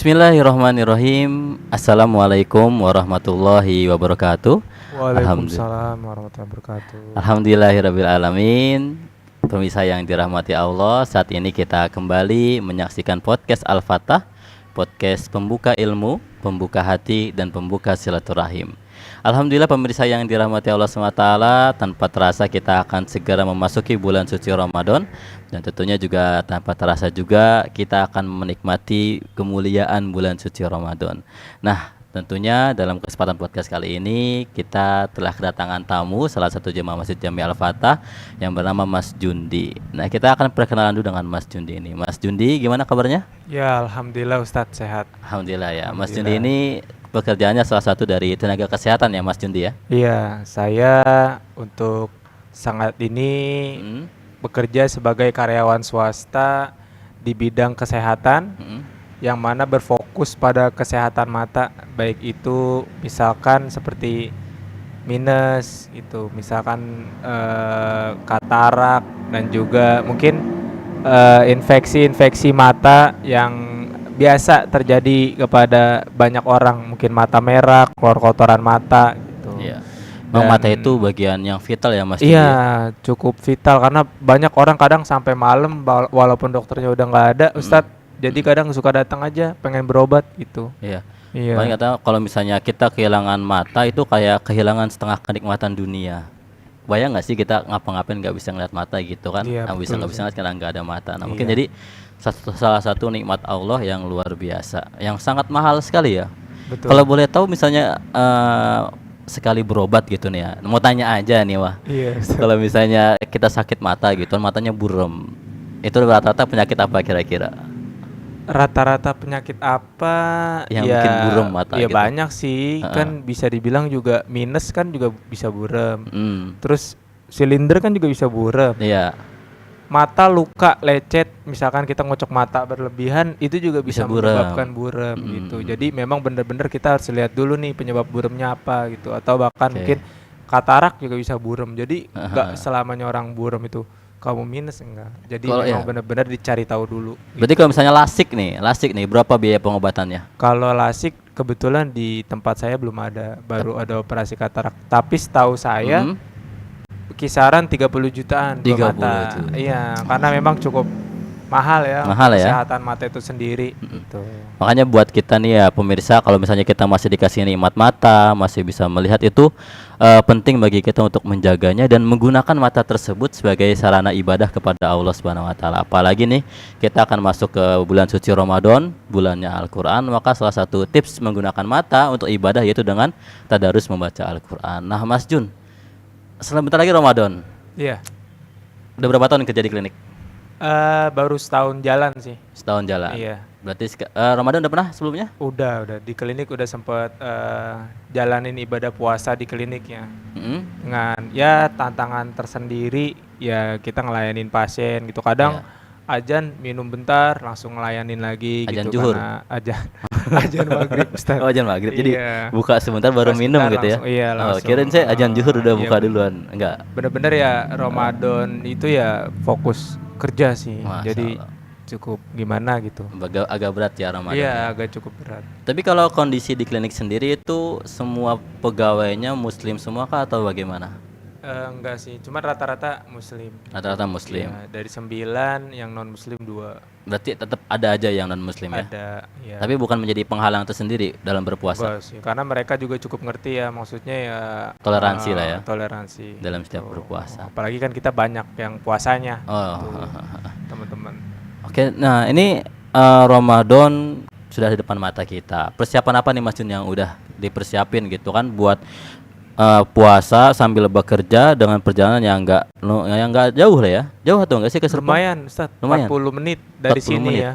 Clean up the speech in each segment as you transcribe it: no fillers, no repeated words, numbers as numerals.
Bismillahirrahmanirrahim. Assalamualaikum warahmatullahi wabarakatuh. Waalaikumsalam warahmatullahi wabarakatuh. Alhamdulillahirabbil alamin. Pemirsa yang dirahmati Allah, saat ini kita kembali menyaksikan podcast Al-Fatah, podcast pembuka ilmu, pembuka hati dan pembuka silaturahim. Alhamdulillah pemirsa yang dirahmati Allah SWT, tanpa terasa kita akan segera memasuki bulan suci Ramadan. Dan tentunya juga tanpa terasa juga kita akan menikmati kemuliaan bulan suci Ramadan. Nah, tentunya dalam kesempatan podcast kali ini kita telah kedatangan tamu salah satu jemaah Masjid Jami Al-Fatah yang bernama Mas Jundi. Nah, kita akan perkenalan dulu dengan Mas Jundi ini. Mas Jundi, gimana kabarnya? Ya, alhamdulillah Ustadz sehat. Alhamdulillah ya. Mas Jundi ini pekerjaannya salah satu dari tenaga kesehatan ya Mas Jundi ya? Iya, saya untuk saat ini bekerja sebagai karyawan swasta di bidang kesehatan yang mana berfokus pada kesehatan mata, baik itu misalkan seperti minus itu, misalkan katarak dan juga mungkin infeksi-infeksi mata yang biasa terjadi kepada banyak orang, mungkin mata merah, keluar kotoran mata gitu. Iya. Mata itu bagian yang vital ya Mas? Iya, cukup vital karena banyak orang kadang sampai malam walaupun dokternya udah nggak ada, Ustadz. Jadi kadang suka datang aja pengen berobat gitu. Iya. Iya. Paling kata kalau misalnya kita kehilangan mata itu kayak kehilangan setengah kenikmatan dunia. Bayang nggak sih kita ngapa-ngapain nggak bisa ngeliat mata gitu kan? Iya, Nggak bisa ngeliat karena nggak ada mata. Nah mungkin Iya. jadi salah satu nikmat Allah yang luar biasa, yang sangat mahal sekali ya. Betul. Kalau boleh tahu misalnya sekali berobat gitu nih ya, mau tanya aja nih wah. Iya. Kalau misalnya kita sakit mata gitu, matanya buram, itu rata-rata penyakit apa kira-kira? Rata-rata penyakit apa Yang ya? bikin buram mata Ya gitu. banyak sih, kan bisa dibilang juga minus kan juga bisa buram. Terus silinder kan juga bisa buram. Iya. Mata luka lecet, misalkan kita ngocok mata berlebihan, itu juga bisa buram. menyebabkan buram gitu. Jadi memang benar-benar kita harus lihat dulu nih penyebab buramnya apa gitu. Atau bahkan mungkin katarak juga bisa buram. Jadi nggak selamanya orang buram itu kamu minus, enggak. Jadi memang benar-benar dicari tahu dulu. Berarti kalau misalnya lasik nih berapa biaya pengobatannya? Kalau lasik kebetulan di tempat saya belum ada, baru ada operasi katarak. Tapi setahu saya kisaran 30 jutaan 30 mata. juta. Iya, karena memang cukup mahal ya. Mahal ya. Kesehatan mata itu sendiri gitu. Makanya buat kita nih ya pemirsa, kalau misalnya kita masih dikasih nikmat mata, masih bisa melihat itu penting bagi kita untuk menjaganya dan menggunakan mata tersebut sebagai sarana ibadah kepada Allah Subhanahu wa taala. Apalagi nih kita akan masuk ke bulan suci Ramadan, bulannya Al-Qur'an, maka salah satu tips menggunakan mata untuk ibadah yaitu dengan tadarus membaca Al-Qur'an. Nah, Mas Jun, sebentar lagi Ramadan. Iya. Udah berapa tahun kerja di klinik? Baru setahun jalan sih. Setahun jalan. Iya. Berarti Ramadan udah pernah sebelumnya? Udah di klinik udah sempet jalanin ibadah puasa di kliniknya. Dengan ya tantangan tersendiri ya, kita ngelayanin pasien gitu. Kadang ajan minum bentar langsung ngelayanin lagi Ajan gitu zuhur. karena ajan maghrib Ustaz. Oh, ajan maghrib. Jadi Iya. buka sebentar baru minum gitu ya. Langsung, iya, langsung. Kirain saya ajan zuhur udah Iya, buka duluan. Enggak. Bener-bener ya Ramadan itu ya fokus kerja sih. Masya Jadi Allah. cukup gimana gitu. Agak berat ya Ramadan. Iya, agak cukup berat. Tapi kalau kondisi di klinik sendiri itu semua pegawainya muslim semua kah atau bagaimana? Enggak sih, cuma rata-rata muslim. Rata-rata muslim. Ya, dari 9 yang non muslim 2. Berarti tetap ada aja yang non muslim ya. Ada ya. Tapi bukan menjadi penghalang tersendiri dalam berpuasa. Enggak sih, karena mereka juga cukup ngerti ya, maksudnya ya Toleransi lah ya. Toleransi Dalam setiap berpuasa. Apalagi kan kita banyak yang puasanya. Oh. Teman-teman. Oke, nah ini Ramadan sudah di depan mata kita. Persiapan apa nih Mas Jun yang udah dipersiapin gitu kan buat puasa sambil bekerja dengan perjalanan yang enggak jauh lah ya. Jauh atau enggak sih ke Serpong? Lumayan, Ustaz. Lumayan. 40 menit dari 40 sini menit. ya.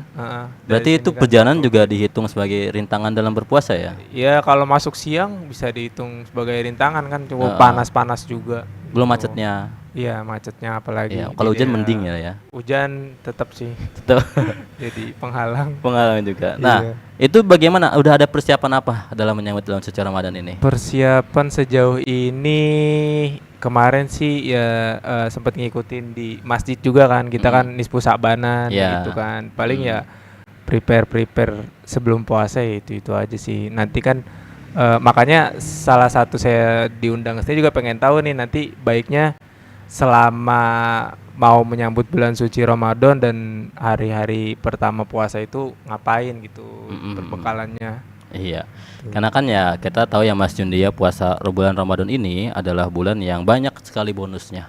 Berarti itu perjalanan juga dihitung sebagai rintangan dalam berpuasa ya? Ya kalau masuk siang bisa dihitung sebagai rintangan kan, cukup panas-panas juga. Belum gitu. macetnya. Iya, macetnya apalagi. Iya, kalau Jadi hujan mending ya. Hujan tetap sih Tetap jadi penghalang. pengalaman juga. Nah, Iya. itu bagaimana? Udah ada persiapan apa dalam menyambut bulan suci Ramadan ini? Persiapan sejauh ini kemarin sih ya sempat ngikutin di masjid juga kan. Kita kan Nisfu Sa'banan Iya. gitu kan. Paling ya prepare sebelum puasa ya itu aja sih. Nanti kan makanya salah satu saya diundang saya juga pengen tahu nih nanti baiknya selama mau menyambut bulan suci Ramadan dan hari-hari pertama puasa itu ngapain gitu perbekalannya. Iya, karena kan ya kita tahu ya Mas Jundi ya, puasa bulan Ramadan ini adalah bulan yang banyak sekali bonusnya.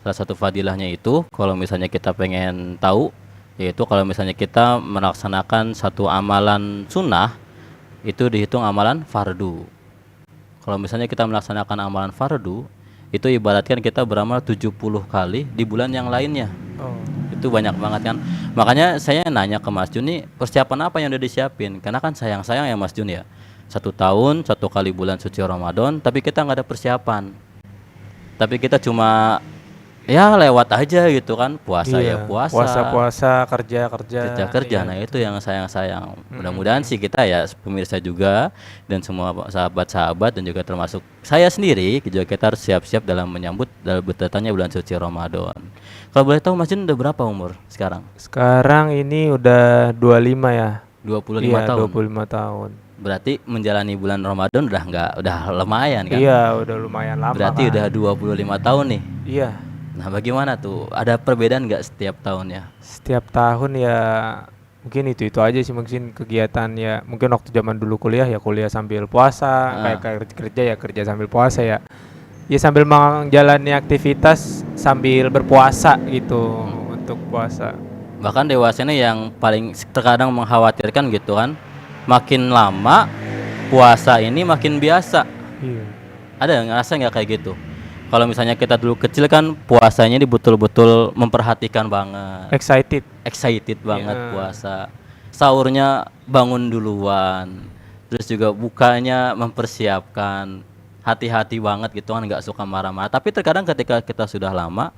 Salah satu fadilahnya itu kalau misalnya kita pengen tahu, yaitu kalau misalnya kita melaksanakan satu amalan sunnah itu dihitung amalan fardu. Kalau misalnya kita melaksanakan amalan fardu itu ibaratkan kita beramal 70 kali di bulan yang lainnya. Itu banyak banget kan. Makanya saya nanya ke Mas Jun nih, persiapan apa yang udah disiapin? Karena kan sayang-sayang ya Mas Jun ya, 1 tahun 1 kali bulan suci Ramadan tapi kita nggak ada persiapan, tapi kita cuma ya lewat aja gitu kan, puasa ya puasa, kerja. Nah itu yang sayang. Mudah-mudahan sih kita ya pemirsa juga dan semua sahabat-sahabat dan juga termasuk saya sendiri juga kita harus siap-siap dalam menyambut dalam berdatangnya bulan suci Ramadan. Kalau boleh tahu Mas Jun udah berapa umur sekarang? Sekarang ini udah 25 ya. 25 tahun. 25 tahun. Berarti menjalani bulan Ramadan udah lumayan kan? Iya, udah lumayan lama. Berarti udah 25 tahun nih. Iya. Nah bagaimana tuh? Ada perbedaan nggak setiap tahunnya? Setiap tahun ya mungkin itu aja sih, mungkin kegiatan ya. Mungkin waktu zaman dulu kuliah ya kuliah sambil puasa, kayak kerja ya kerja sambil puasa ya. Ya sambil menjalani aktivitas sambil berpuasa gitu untuk puasa. Bahkan dewasanya yang paling terkadang mengkhawatirkan gitu kan, makin lama puasa ini makin biasa. Iya. Ada ngerasa nggak kayak gitu? Kalau misalnya kita dulu kecil kan puasanya ini betul-betul memperhatikan banget. Excited banget puasa. Sahurnya bangun duluan. Terus juga bukanya mempersiapkan. Hati-hati banget gitu kan, nggak suka marah-marah. Tapi terkadang ketika kita sudah lama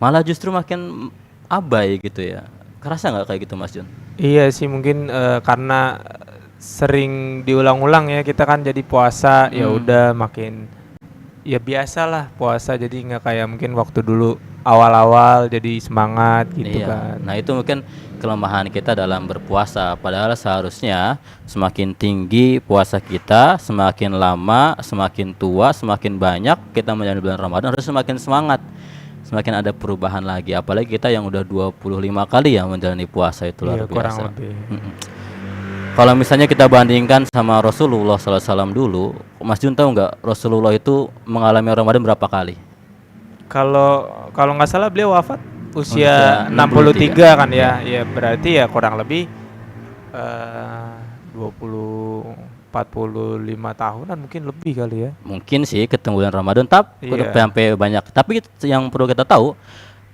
malah justru makin abai gitu ya. Kerasa nggak kayak gitu Mas Jun? Iya sih mungkin karena sering diulang-ulang ya kita kan jadi puasa ya udah makin ya biasalah puasa, jadi nggak kayak mungkin waktu dulu awal-awal jadi semangat gitu kan. Nah itu mungkin kelemahan kita dalam berpuasa. Padahal seharusnya semakin tinggi puasa kita, semakin lama, semakin tua, semakin banyak kita menjalani bulan Ramadan harus semakin semangat, semakin ada perubahan lagi. Apalagi kita yang udah 25 kali ya menjalani puasa itu luar biasa. Kurang lebih. Kalau misalnya kita bandingkan sama Rasulullah SAW dulu, Mas Jun tahu nggak Rasulullah itu mengalami Ramadan berapa kali? Kalau nggak salah beliau wafat usia 63 kan ya. Ya berarti ya kurang lebih 45 tahunan mungkin lebih kali ya. Mungkin sih ketemu bulan Ramadan tapi sampai banyak. Tapi yang perlu kita tahu,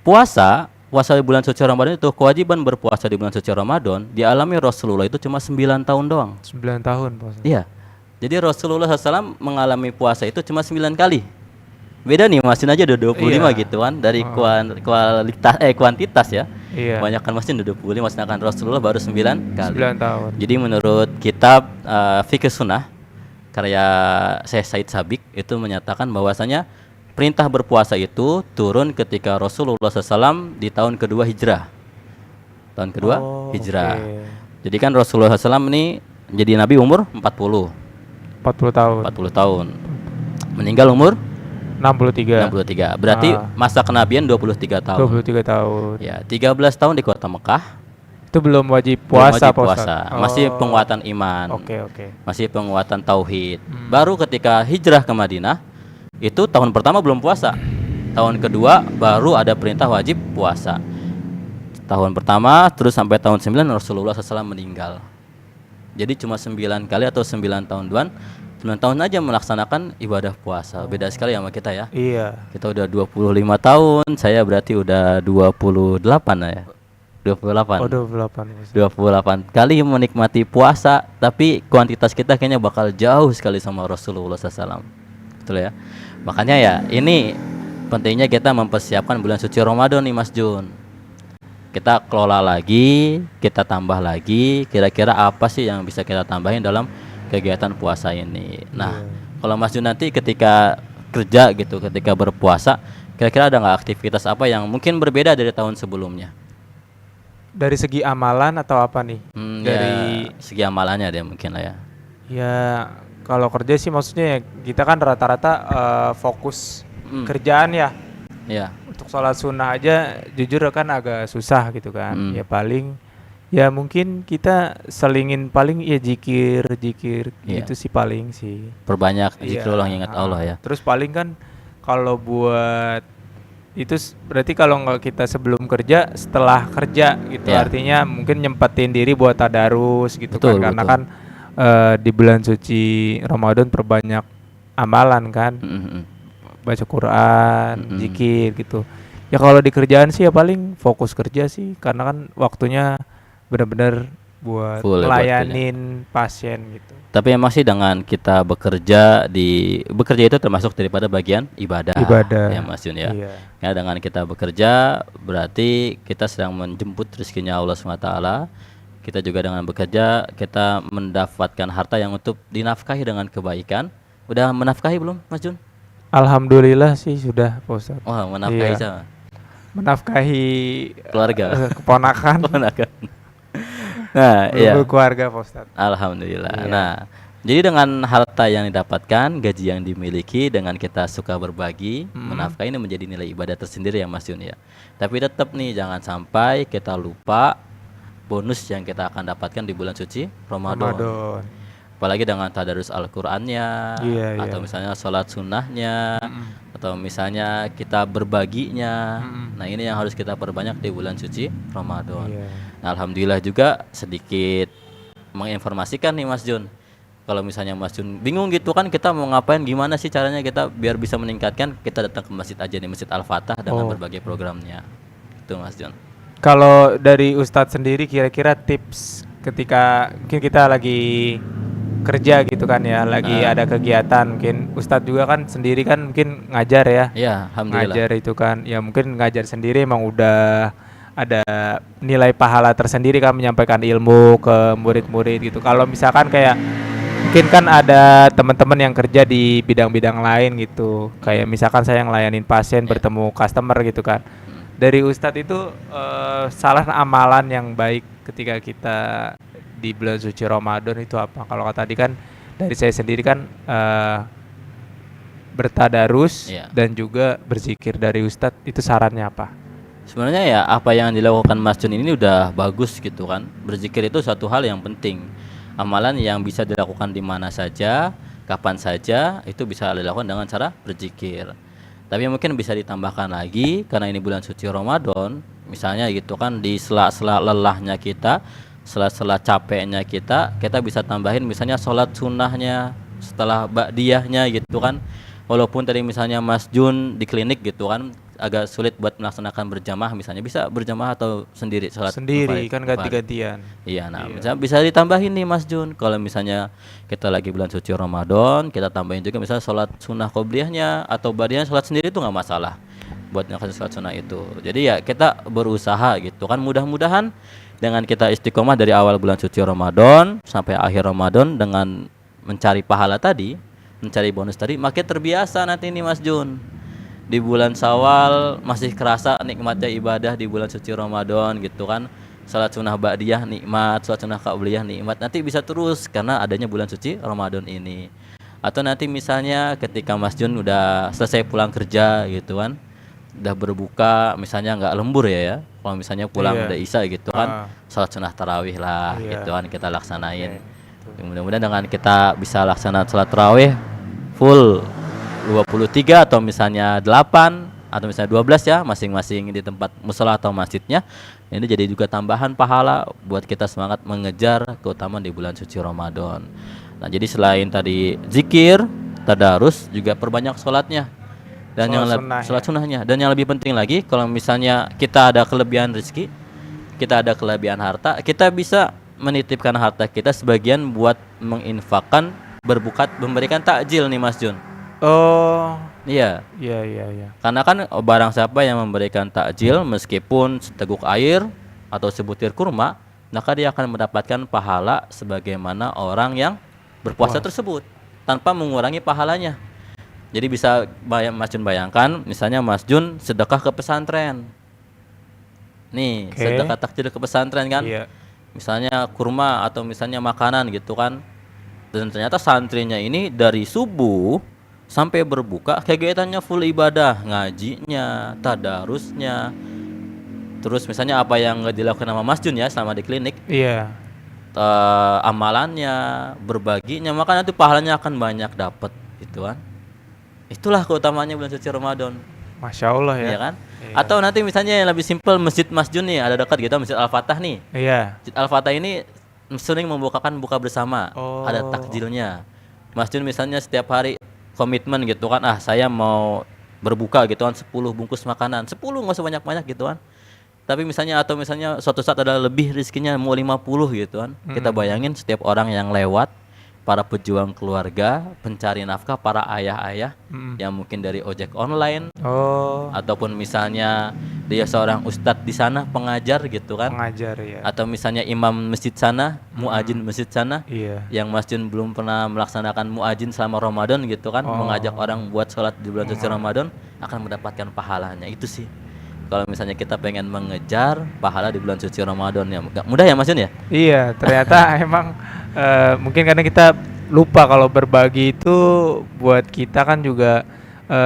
puasa di bulan suci Ramadan itu kewajiban berpuasa di bulan suci Ramadan dialami Rasulullah itu cuma 9 tahun doang. 9 tahun puasa. Iya. Jadi Rasulullah SAW mengalami puasa itu cuma 9 kali. Beda nih Masin aja udah 25 gitu kan, dari kuantitas ya. Iya. Banyak kan Masin udah 25, sedangkan Rasulullah baru 9 kali. 9 tahun. Jadi menurut kitab Fikih Sunnah karya Syekh Said Sabiq itu menyatakan bahwasanya perintah berpuasa itu turun ketika Rasulullah SAW di tahun kedua hijrah. Tahun kedua hijrah. Okay. Jadi kan Rasulullah SAW ini jadi Nabi umur 40 tahun. Meninggal umur 63. Berarti masa kenabian 23 tahun. 23 tahun. Ya, 13 tahun di kota Mekah. Itu belum wajib puasa. Masih penguatan iman. Oke. Masih penguatan tauhid. Baru ketika hijrah ke Madinah itu tahun pertama belum puasa. Tahun kedua baru ada perintah wajib puasa. Tahun pertama terus sampai tahun 9 Rasulullah SAW meninggal. Jadi cuma 9 kali atau 9 tahun 9 tahun aja melaksanakan ibadah puasa. Beda sekali sama kita ya. Iya. Kita udah 25 tahun, saya berarti udah 28 ya. 28. 28 kali menikmati puasa, tapi kuantitas kita kayaknya bakal jauh sekali sama Rasulullah SAW. Betul ya. Makanya ya ini pentingnya kita mempersiapkan bulan suci Ramadan nih Mas Jun. Kita kelola lagi, kita tambah lagi, kira-kira apa sih yang bisa kita tambahin dalam kegiatan puasa ini. Nah, kalau Mas Jun nanti ketika kerja gitu, ketika berpuasa, kira-kira ada nggak aktivitas apa yang mungkin berbeda dari tahun sebelumnya? Dari segi amalan atau apa nih? Dari ya, segi amalannya deh mungkin lah ya. ya kalau kerja sih maksudnya ya kita kan rata-rata fokus kerjaan ya. Ya. Untuk sholat sunnah aja jujur kan agak susah gitu kan. Ya paling ya mungkin kita selingin paling ya zikir gitu sih paling sih. Perbanyak zikrullah, ingat Allah ya. Terus paling kan kalau buat itu berarti kalau nggak kita sebelum kerja, setelah kerja gitu. Artinya mungkin nyempetin diri buat tadarus gitu. Betul, kan karena kan di bulan suci Ramadan perbanyak amalan kan. Baca Quran, zikir gitu. Ya kalau di kerjaan sih ya paling fokus kerja sih, karena kan waktunya benar-benar buat melayanin pasien gitu. Tapi emang sih dengan kita bekerja itu termasuk daripada bagian ibadah. Ya Mas Jun ya. Ya dengan kita bekerja berarti kita sedang menjemput rezekinya Allah SWT. Kita juga dengan bekerja kita mendapatkan harta yang untuk dinafkahi dengan kebaikan. Udah menafkahi belum Mas Jun? Alhamdulillah sih sudah Pak Ustadz. Wah, menafkahi sama. Menafkahi keluarga, keponakan. Nah, iya. Keluarga Pak Ustadz. Alhamdulillah. Iya. Nah, jadi dengan harta yang didapatkan, gaji yang dimiliki, dengan kita suka berbagi, menafkahi ini menjadi nilai ibadah tersendiri ya Mas Jun ya. Tapi tetap nih jangan sampai kita lupa bonus yang kita akan dapatkan di bulan suci Ramadan. Apalagi dengan tadarus Al-Qur'annya, atau misalnya sholat sunnahnya, atau misalnya kita berbaginya. Nah ini yang harus kita perbanyak di bulan suci Ramadan. Nah, alhamdulillah juga sedikit menginformasikan nih Mas Jun. Kalau misalnya Mas Jun bingung gitu kan kita mau ngapain, gimana sih caranya kita biar bisa meningkatkan, kita datang ke masjid aja nih, Masjid Al-Fatah dengan berbagai programnya. Itu Mas Jun. Kalau dari Ustadz sendiri kira-kira tips ketika mungkin kita lagi kerja gitu kan ya, lagi ada kegiatan, mungkin Ustadz juga kan sendiri kan mungkin ngajar ya. Iya, alhamdulillah. Ngajar itu kan ya mungkin ngajar sendiri emang udah ada nilai pahala tersendiri kan menyampaikan ilmu ke murid-murid gitu. Kalau misalkan kayak mungkin kan ada teman-teman yang kerja di bidang-bidang lain gitu. Kayak misalkan saya yang layanin pasien bertemu customer gitu kan. Dari Ustadz itu salah amalan yang baik ketika kita di bulan suci Ramadan itu apa? Kalau tadi kan dari saya sendiri kan bertadarus dan juga berzikir. Dari Ustadz itu sarannya apa? Sebenarnya ya apa yang dilakukan Mas Jun ini udah bagus gitu kan. Berzikir itu suatu hal yang penting. Amalan yang bisa dilakukan di mana saja, kapan saja, itu bisa dilakukan dengan cara berzikir. Tapi mungkin bisa ditambahkan lagi karena ini bulan suci Ramadan, misalnya gitu kan, di sela-sela lelahnya kita, sela-sela capeknya kita bisa tambahin misalnya sholat sunnahnya setelah ba'diyahnya gitu kan. Walaupun tadi misalnya Mas Jun di klinik gitu kan agak sulit buat melaksanakan berjamaah, misalnya bisa berjamaah atau sendiri sholat sendiri kan ganti-gantian. Iya, nah misalnya bisa ditambahin nih Mas Jun, kalau misalnya kita lagi bulan suci Ramadan, kita tambahin juga misalnya sholat sunnah qobliyahnya atau ba'diyahnya sholat sendiri itu nggak masalah buat melaksanakan sholat sunnah itu. Jadi ya kita berusaha gitu kan, mudah-mudahan dengan kita istiqomah dari awal bulan suci Ramadan sampai akhir Ramadan dengan mencari pahala tadi, mencari bonus tadi, makin terbiasa nanti nih Mas Jun. Di bulan Syawal masih kerasa nikmatnya ibadah di bulan suci Ramadan gitu kan. Salat sunnah ba'diyah nikmat, salat sunnah qabliyah nikmat. Nanti bisa terus karena adanya bulan suci Ramadan ini. Atau nanti misalnya ketika Mas Jun udah selesai pulang kerja gitu kan, udah berbuka misalnya nggak lembur ya. Kalau misalnya pulang udah isya gitu kan, salat sunnah tarawih lah gitu kan kita laksanain. Mudah-mudahan dengan kita bisa laksana salat tarawih full 23 atau misalnya 8 atau misalnya 12 ya, masing-masing di tempat mushola atau masjidnya. Ini jadi juga tambahan pahala buat kita semangat mengejar keutamaan di bulan suci Ramadan. Nah, jadi selain tadi zikir, tadarus, juga perbanyak sholatnya. Dan sholat sunnahnya. Dan yang lebih penting lagi, kalau misalnya kita ada kelebihan rezeki, kita ada kelebihan harta, kita bisa menitipkan harta kita sebagian buat menginfakkan, berbukat, memberikan takjil nih Mas Jun. Oh iya. Karena kan barang siapa yang memberikan takjil meskipun seteguk air atau sebutir kurma, maka dia akan mendapatkan pahala sebagaimana orang yang berpuasa tersebut tanpa mengurangi pahalanya. Jadi bisa Mas Jun bayangkan, misalnya Mas Jun sedekah ke pesantren, nih sedekah takjil ke pesantren kan. Iya. Misalnya kurma atau misalnya makanan gitu kan. Dan ternyata santrinya ini dari subuh sampai berbuka kegiatannya full ibadah, ngajinya, tadarusnya. Terus misalnya apa yang nggak dilakukan sama Mas Jun ya selama di klinik, Iya. amalannya, berbaginya, maka nanti pahalanya akan banyak dapat gitu kan. Itulah keutamaannya bulan suci Ramadan. Masya Allah ya. Iya kan? Iya. Atau nanti misalnya yang lebih simpel Masjid Mas Jun nih ada dekat gitu, Masjid Al-Fatah nih. Iya. Masjid Al-Fatah ini sering membukakan buka bersama, Oh. ada takjilnya. Mas Jun misalnya setiap hari komitmen gitu kan, saya mau berbuka gitu kan 10 bungkus makanan, 10 nggak usah banyak-banyak gitu kan. Tapi misalnya atau misalnya suatu saat ada lebih rezekinya mau 50 gitu kan. Kita bayangin setiap orang yang lewat, para pejuang keluarga, pencari nafkah, para ayah-ayah yang mungkin dari ojek online Oh. ataupun misalnya dia seorang ustadz di sana pengajar gitu kan. Pengajar ya. Atau misalnya imam masjid sana, muadzin masjid sana, Iya. yang Mas Jun belum pernah melaksanakan muadzin selama Ramadan gitu kan, mengajak orang buat sholat di bulan suci Ramadan akan mendapatkan pahalanya. Itu sih kalau misalnya kita pengen mengejar pahala di bulan suci Ramadan ya. Mudah ya Mas Jun ya? Iya, ternyata emang mungkin karena kita lupa kalau berbagi itu buat kita kan juga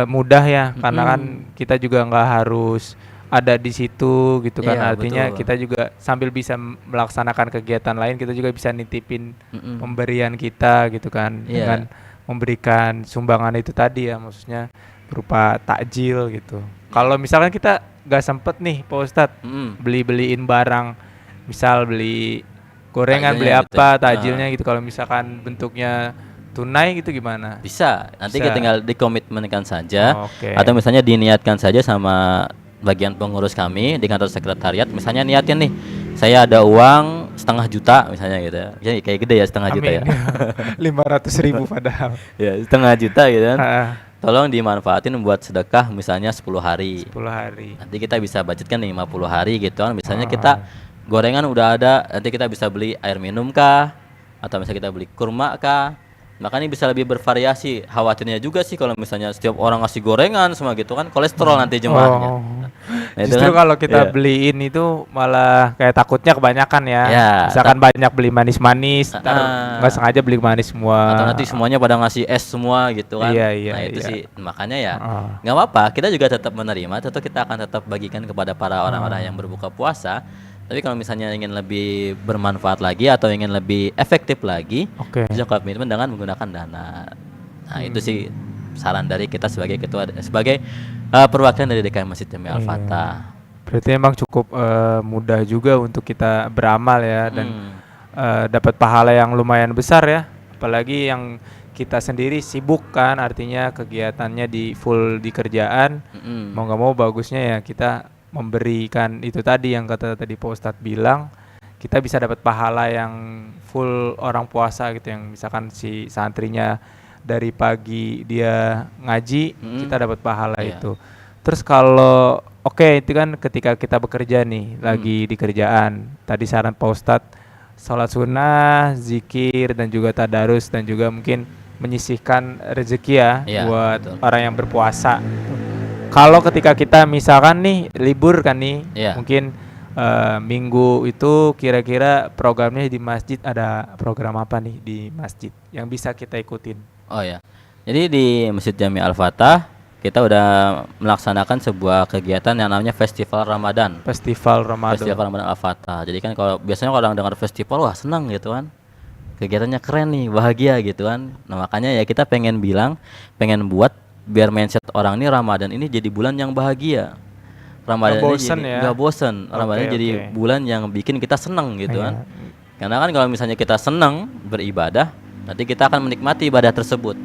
mudah ya, karena kan kita juga nggak harus ada di situ gitu kan. Iya, Artinya betul. kita juga sambil bisa melaksanakan kegiatan lain, kita juga bisa nitipin pemberian kita gitu kan, Iya. dengan memberikan sumbangan itu tadi ya, maksudnya berupa takjil gitu. Kalau misalkan kita nggak sempet nih Pak Ustadz beliin barang, misal beli gorengan, beli Takjilnya gitu apa, ya. takjilnya gitu. Kalau misalkan bentuknya tunai gitu gimana? Bisa. Nanti Bisa. kita tinggal dikomitmenkan saja, Oke. atau misalnya diniatkan saja sama bagian pengurus kami di kantor sekretariat. Misalnya niatkan nih, saya ada uang 500 juta misalnya gitu. Jadi kayak gede ya 500 juta ya. 500.000 padahal. Ya 500 juta gitu kan. Ah, Tolong dimanfaatin buat sedekah misalnya 10 hari. 10 hari. Nanti kita bisa budgetkan nih 50 hari gitu kan. Misalnya kita gorengan udah ada, nanti kita bisa beli air minum kah, atau misalnya kita beli kurma kah. Makanya bisa lebih bervariasi. Khawatirnya juga sih kalau misalnya setiap orang ngasih gorengan semua gitu kan, kolesterol nanti jemaahnya. Oh. Nah, itu Justru kan, kalau kita iya. beliin itu malah kayak takutnya kebanyakan ya. Ya, Misalkan banyak beli manis-manis, ntar nggak sengaja beli manis semua. atau nanti semuanya pada ngasih es semua gitu kan. Iya, iya, Nah itu iya. sih makanya ya Ah. nggak apa-apa, kita juga tetap menerima, tetap kita akan tetap bagikan kepada para orang-orang yang berbuka puasa. Tapi kalau misalnya ingin lebih bermanfaat lagi atau ingin lebih efektif lagi, Oke. bisa komitmen dengan menggunakan dana. Nah itu sih saran dari kita sebagai ketua, sebagai perwakilan dari DKM Masjid Jami Al-Fatah. Berarti emang cukup mudah juga untuk kita beramal ya, dan dapat pahala yang lumayan besar ya. Apalagi yang kita sendiri sibuk kan, artinya kegiatannya di full di kerjaan. Mau nggak mau bagusnya ya kita memberikan itu tadi yang kata tadi Pak Ustadz bilang, kita bisa dapat pahala yang full orang puasa gitu, yang misalkan si santrinya dari pagi dia ngaji, kita dapat pahala Iya. itu. Terus kalau itu kan ketika kita bekerja nih, lagi di kerjaan, tadi saran Pak Ustadz sholat sunnah, zikir, dan juga tadarus, dan juga mungkin menyisihkan rezeki ya, Iya, buat betul. orang yang berpuasa. Kalau ketika kita misalkan nih libur kan nih, Iya. mungkin minggu itu kira-kira programnya di masjid, ada program apa nih di masjid yang bisa kita ikutin? Oh ya, jadi di Masjid Jami Al-Fatah kita udah melaksanakan sebuah kegiatan yang namanya Festival Ramadan. Festival Ramadan. Festival Ramadan Al-Fatah. Jadi kan kalau biasanya kalau orang dengar festival, wah senang gitu kan. Kegiatannya keren nih, bahagia gitu kan. Nah makanya ya kita pengen buat biar mindset orang ini Ramadan ini jadi bulan yang bahagia. Ramadan Nggak ini bosen jadi ya? nggak bosen. Ramadan Oke, jadi oke. bulan yang bikin kita senang gitu Iya. kan. Karena kan kalau misalnya kita senang beribadah, nanti kita akan menikmati ibadah tersebut.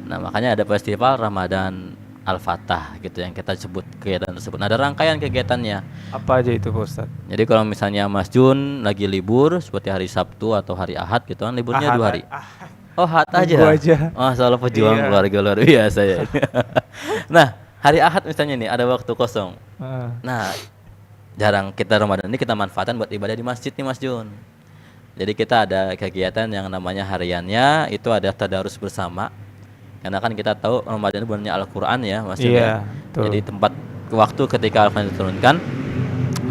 Nah makanya ada Festival Ramadan Al-Fatah gitu yang kita sebut kegiatan tersebut. Nah, ada rangkaian kegiatannya. Apa aja itu Pak Ustadz? Jadi kalau misalnya Mas Jun lagi libur seperti hari Sabtu atau hari Ahad gitu kan, liburnya Ahad, 2 hari. Oh, Ahad aja. Minggu aja. Oh, soal pejuang Iya. keluarga luar biasa ya. Nah, hari Ahad misalnya nih ada waktu kosong. Nah, jarang kita Ramadan ini kita manfaatkan buat ibadah di masjid nih Mas Jun. Jadi kita ada kegiatan yang namanya hariannya itu ada tadarus bersama. Karena kan kita tahu Ramadan itu bulannya Al-Qur'an ya Mas Jun. Iya, ya. betul. Jadi tempat waktu ketika Al-Qur'an diturunkan,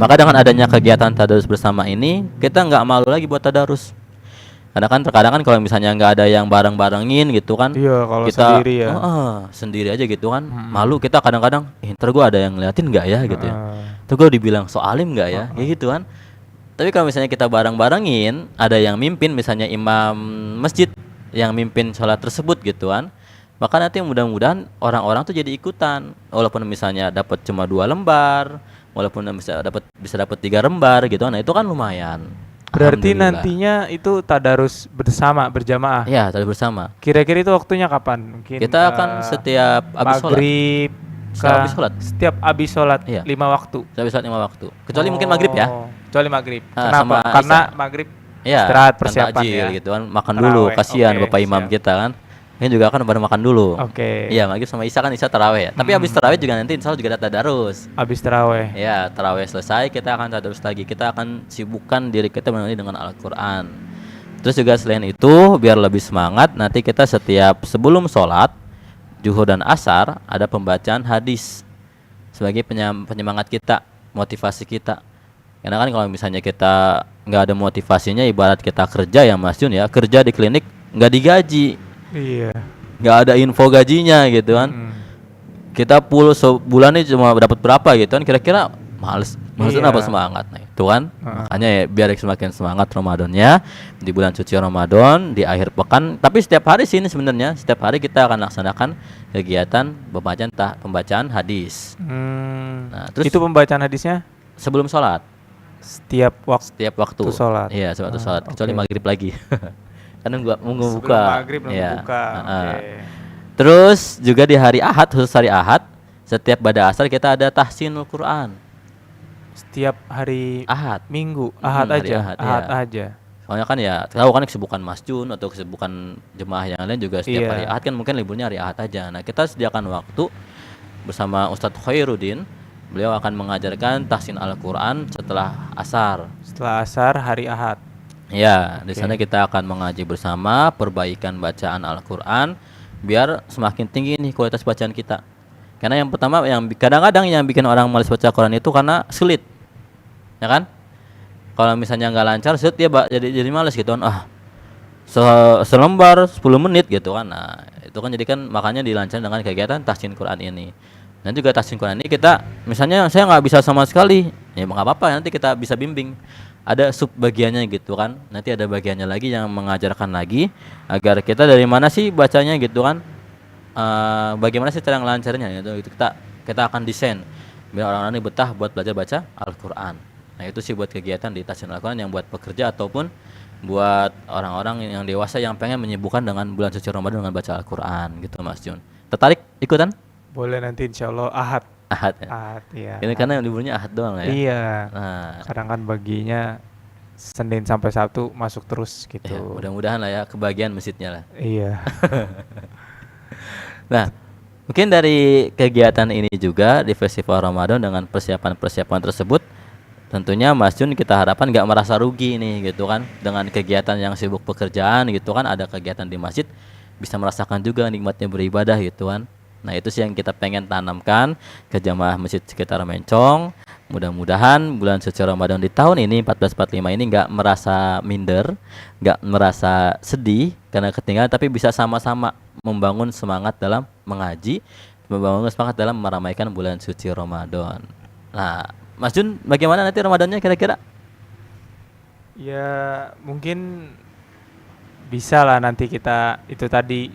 Maka dengan adanya kegiatan tadarus bersama ini, kita nggak malu lagi buat tadarus. Karena kan terkadang kan kalau misalnya nggak ada yang bareng-barengin gitu kan, Iya, kalau kita sendiri ya. sendiri aja gitu kan, malu kita kadang-kadang, ntar gue ada yang ngeliatin nggak ya gitu ya, ntar gue dibilang so alim nggak ya, kayak gitu kan. Tapi kalau misalnya kita bareng-barengin, ada yang mimpin, misalnya imam masjid yang mimpin sholat tersebut gitu kan, maka nanti mudah-mudahan orang-orang tuh jadi ikutan, walaupun misalnya dapat cuma 2 lembar, walaupun bisa dapat 3 lembar gitu kan, nah itu kan lumayan. Berarti nantinya itu tadarus bersama, berjamaah. Iya, tadarus bersama. Kira-kira itu waktunya kapan? Mungkin kita akan setiap habis sholat. Maghrib, setiap habis sholat 5 waktu. Setiap habis sholat 5 waktu. Kecuali mungkin maghrib ya. Kecuali maghrib. Kenapa? Karena maghrib ya, istirahat persiapan ya. Gitu kan, makan taraweh. dulu, kasihan Bapak Imam kita kan. Ini juga akan baru makan dulu. Iya, maghrib sama isya kan, isya taraweh ya. Tapi habis taraweh juga nanti insya Allah juga ada tadarus. Habis taraweh. Ya, taraweh selesai kita akan tadarus lagi. Kita akan sibukkan diri kita dengan Al-Qur'an. Terus juga selain itu, biar lebih semangat, nanti kita setiap sebelum sholat zuhur dan asar ada pembacaan hadis sebagai penyemangat kita, motivasi kita. Karena kan kalau misalnya kita nggak ada motivasinya, ibarat kita kerja ya Mas Jun ya, kerja di klinik nggak digaji. Iya. Nggak ada info gajinya gitu kan. Kita full sebulan ini cuma dapat berapa gitu kan, kira-kira males apa semangat. Nah itu kan makanya ya, biar semakin semangat Ramadannya di bulan suci Ramadan, di akhir pekan. Tapi setiap hari sih ini sebenarnya, setiap hari kita akan laksanakan kegiatan pembacaan hadis. Nah, terus itu pembacaan hadisnya sebelum sholat, setiap waktu sholat. Iya, setiap waktu sholat, kecuali maghrib lagi. Karena mau buka. Ya. Terus juga di hari Ahad, khusus hari Ahad, setiap pada asar kita ada tahsinul Quran. Setiap hari Ahad, Minggu, Ahad aja. Soalnya kan ya, tahu kan kesibukan Mas Jun atau kesibukan jemaah yang lain juga setiap hari Ahad kan, mungkin liburnya hari Ahad aja. Nah, kita sediakan waktu bersama Ustadz Khairuddin. Beliau akan mengajarkan tahsin Al-Quran setelah asar. Setelah asar hari Ahad. Ya, di sana kita akan mengaji bersama perbaikan bacaan Al-Quran biar semakin tinggi nih kualitas bacaan kita. Karena yang pertama, yang kadang-kadang yang bikin orang malas baca Quran itu karena sulit, ya kan? Kalau misalnya nggak lancar, sulit dia jadi malas gitu kan. Selembar 10 menit gitu kan. Nah, itu kan jadi kan makanya dilancarkan dengan kegiatan tahsin Quran ini. Dan juga tahsin Quran ini kita, misalnya saya nggak bisa sama sekali, ya nggak apa-apa, nanti kita bisa bimbing. Ada sub bagiannya gitu kan, nanti ada bagiannya lagi yang mengajarkan lagi agar kita dari mana sih bacanya gitu kan, bagaimana sih cara ngelancarnya gitu. Kita akan desain biar orang-orang ini betah buat belajar baca Al-Quran. Nah itu sih buat kegiatan di tahsin Al-Quran yang buat pekerja ataupun buat orang-orang yang dewasa yang pengen menyibukkan dengan bulan suci Ramadan dengan baca Al-Quran gitu Mas Jun. Tertarik ikutan? Boleh, nanti insya Allah Ahad ya. Ini karena liburnya Ahad doang ya. Iya. Nah, kadang kan baginya Senin sampai Sabtu masuk terus gitu. Ya, mudah-mudahan lah ya kebagian masjidnya lah. Iya. Nah, mungkin dari kegiatan ini juga di Festival Ramadan dengan persiapan-persiapan tersebut, tentunya Mas Jun kita harapkan nggak merasa rugi nih gitu kan, dengan kegiatan yang sibuk pekerjaan gitu kan, ada kegiatan di masjid bisa merasakan juga nikmatnya beribadah gitu kan. Nah itu sih yang kita pengen tanamkan ke jamaah masjid sekitar Mencong. Mudah-mudahan bulan suci Ramadan di tahun ini 1445 ini nggak merasa minder, nggak merasa sedih karena ketinggalan, tapi bisa sama-sama membangun semangat dalam mengaji, membangun semangat dalam meramaikan bulan suci Ramadan. Nah Mas Jun, bagaimana nanti Ramadannya kira-kira? Ya mungkin bisa lah nanti kita itu tadi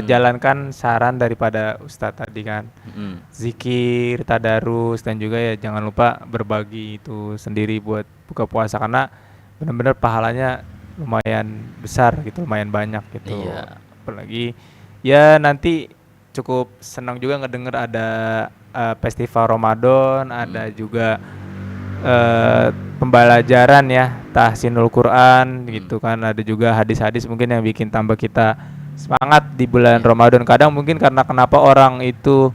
jalankan saran daripada Ustadz tadi kan, zikir, tadarus, dan juga ya jangan lupa berbagi itu sendiri buat buka puasa, karena benar-benar pahalanya lumayan besar gitu, lumayan banyak gitu. Apalagi ya nanti cukup senang juga ngedenger ada festival Ramadan, ada juga pembelajaran ya tahsinul Quran gitu kan, ada juga hadis-hadis mungkin yang bikin tambah kita semangat di bulan Ramadan. Kadang mungkin karena kenapa orang itu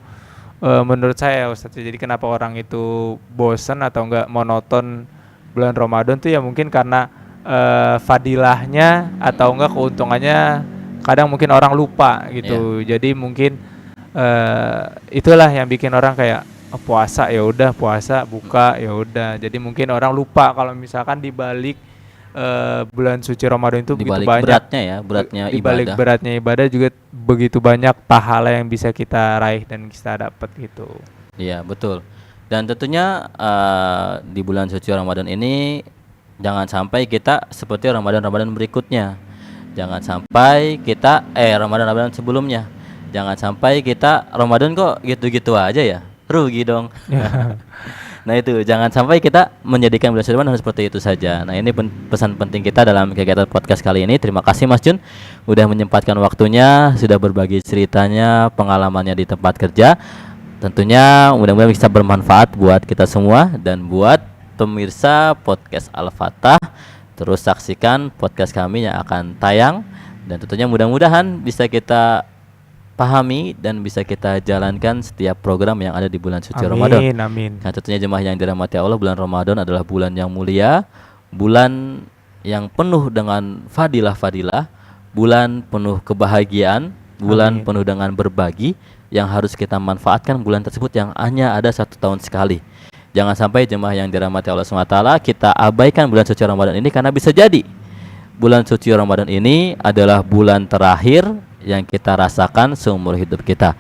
menurut saya Ustaz, jadi kenapa orang itu bosan atau enggak monoton bulan Ramadan tuh ya mungkin karena fadilahnya atau enggak keuntungannya kadang mungkin orang lupa gitu. Jadi mungkin itulah yang bikin orang kayak puasa ya udah puasa, buka ya udah. Jadi mungkin orang lupa kalau misalkan di balik bulan suci Ramadan itu begitu banyak beratnya di balik ibadah. beratnya ibadah juga begitu banyak pahala yang bisa kita raih dan kita dapat gitu. Iya, betul. Dan tentunya di bulan suci Ramadan ini jangan sampai kita seperti Ramadan-Ramadan berikutnya. Jangan sampai kita Ramadan-Ramadan sebelumnya. Jangan sampai kita Ramadan kok gitu-gitu aja ya. Rugi dong. Nah itu, jangan sampai kita menjadikan bulan suci Ramadan seperti itu saja. Nah ini pesan penting kita dalam kegiatan podcast kali ini. Terima kasih Mas Jun udah menyempatkan waktunya, sudah berbagi ceritanya, pengalamannya di tempat kerja. Tentunya mudah-mudahan bisa bermanfaat buat kita semua dan buat pemirsa podcast Al-Fatah. Terus saksikan podcast kami yang akan tayang, dan tentunya mudah-mudahan bisa kita pahami dan bisa kita jalankan setiap program yang ada di bulan suci Ramadan. Amin. Nah, tentunya jemaah yang dirahmati Allah, bulan Ramadan adalah bulan yang mulia, bulan yang penuh dengan fadilah-fadilah, bulan penuh kebahagiaan, bulan penuh dengan berbagi, yang harus kita manfaatkan bulan tersebut yang hanya ada 1 tahun sekali. Jangan sampai jemaah yang dirahmati Allah SWT kita abaikan bulan suci Ramadan ini, karena bisa jadi bulan suci Ramadan ini adalah bulan terakhir yang kita rasakan seumur hidup kita.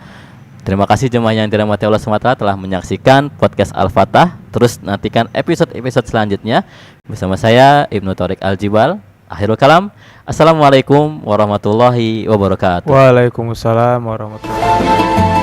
Terima kasih jemaah yang dirahmati Allah SWT telah menyaksikan podcast Al-Fatah. Terus nantikan episode-episode selanjutnya bersama saya Ibnu Thoriq Al-Jibal. Akhirul kalam. Assalamualaikum warahmatullahi wabarakatuh. Waalaikumsalam warahmatullahi wabarakatuh.